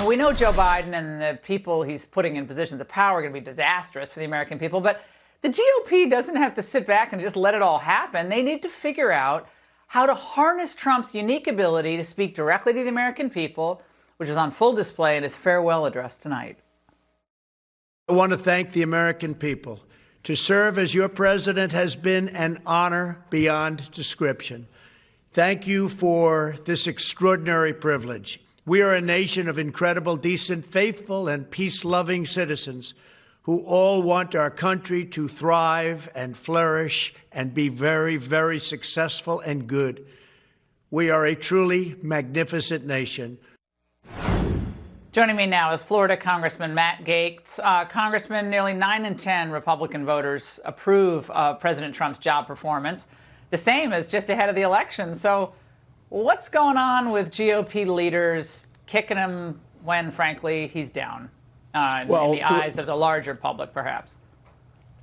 We know Joe Biden and the people he's putting in positions of power are going to be disastrous for the American people, but the GOP doesn't have to sit back and just let it all happen. They need to figure out how to harness Trump's unique ability to speak directly to the American people, which is on full display in his farewell address tonight. I want to thank the American people. To serve as your president has been an honor beyond description. Thank you for this extraordinary privilege. We are a nation of incredible, decent, faithful, and peace-loving citizens who all want our country to thrive and flourish and be very, very successful and good. We are a truly magnificent nation. Joining me now is Florida Congressman Matt Gaetz. Congressman, nearly 9 in 10 Republican voters approve of President Trump's job performance, the same as just ahead of the election. So what's going on with GOP leaders kicking him when, frankly, he's down in the eyes of the larger public, perhaps?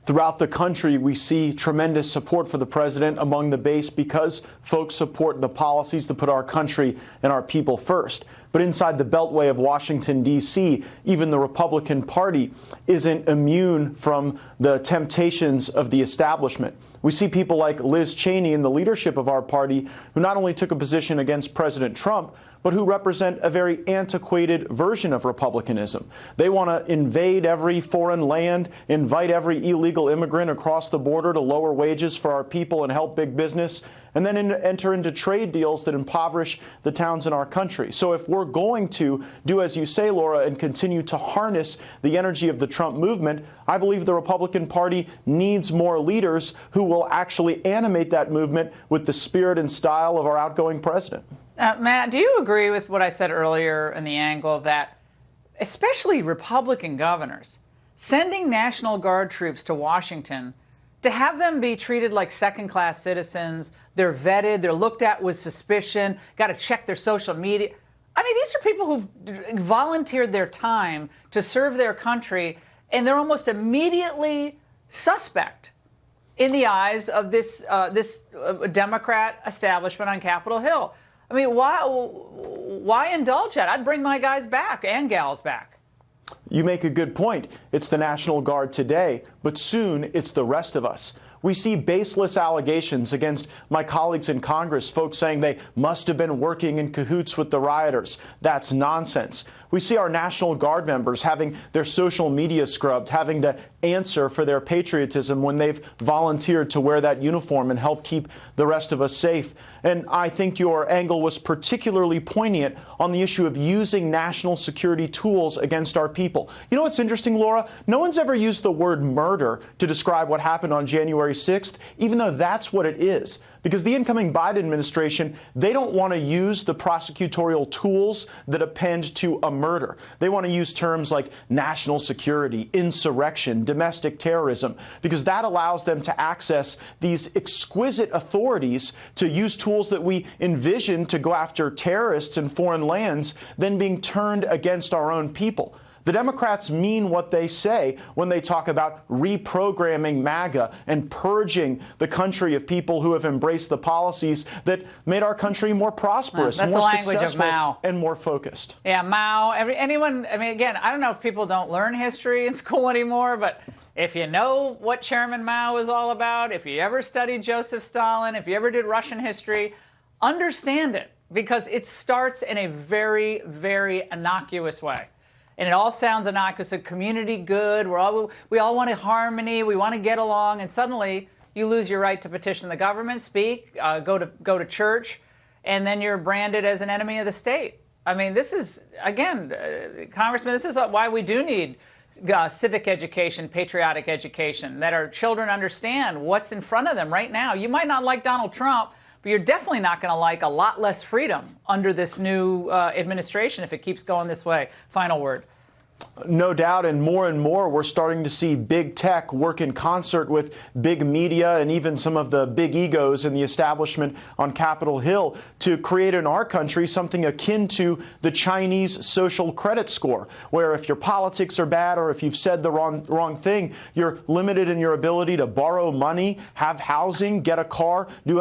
Throughout the country, we see tremendous support for the president among the base because folks support the policies to put our country and our people first. But inside the beltway of Washington, D.C., even the Republican Party isn't immune from the temptations of the establishment. We see people like Liz Cheney in the leadership of our party who not only took a position against President Trump, but who represent a very antiquated version of republicanism. They want to invade every foreign land, invite every illegal immigrant across the border to lower wages for our people and help big business, and then enter into trade deals that impoverish the towns in our country. So if we're going to do as you say, Laura, and continue to harness the energy of the Trump movement, I believe the Republican Party needs more leaders who will actually animate that movement with the spirit and style of our outgoing president. Matt, do you agree with what I said earlier in the angle that especially Republican governors sending National Guard troops to Washington to have them be treated like second-class citizens, they're vetted, they're looked at with suspicion, got to check their social media. I mean, these are people who've volunteered their time to serve their country, and they're almost immediately suspect in the eyes of this Democrat establishment on Capitol Hill. I mean, why indulge that? I'd bring my guys back and gals back. You make a good point. It's the National Guard today, but soon it's the rest of us. We see baseless allegations against my colleagues in Congress, folks saying they must have been working in cahoots with the rioters. That's nonsense. We see our National Guard members having their social media scrubbed, having to answer for their patriotism when they've volunteered to wear that uniform and help keep the rest of us safe. And I think your angle was particularly poignant on the issue of using national security tools against our people. You know what's interesting, Laura? No one's ever used the word murder to describe what happened on January 6th, even though that's what it is. Because the incoming Biden administration, they don't want to use the prosecutorial tools that append to a murder. They want to use terms like national security, insurrection, domestic terrorism, because that allows them to access these exquisite authorities to use tools that we envision to go after terrorists in foreign lands, then being turned against our own people. The Democrats mean what they say when they talk about reprogramming MAGA and purging the country of people who have embraced the policies that made our country more prosperous, more successful, and more focused. Yeah, Mao. Anyone, I mean, again, I don't know if people don't learn history in school anymore, but if you know what Chairman Mao is all about, if you ever studied Joseph Stalin, if you ever did Russian history, understand it, because it starts in a very, very innocuous way. And it all sounds innocuous, a community good, we all want harmony, we want to get along, and suddenly you lose your right to petition the government, speak, go to church, and then you're branded as an enemy of the state. I mean, this is, again, Congressman, this is why we do need civic education, patriotic education, that our children understand what's in front of them right now. You might not like Donald Trump, but you're definitely not going to like a lot less freedom under this new administration if it keeps going this way. Final word. No doubt, and more we're starting to see big tech work in concert with big media and even some of the big egos in the establishment on Capitol Hill to create in our country something akin to the Chinese social credit score, where if your politics are bad or if you've said the wrong thing, you're limited in your ability to borrow money, have housing, get a car, do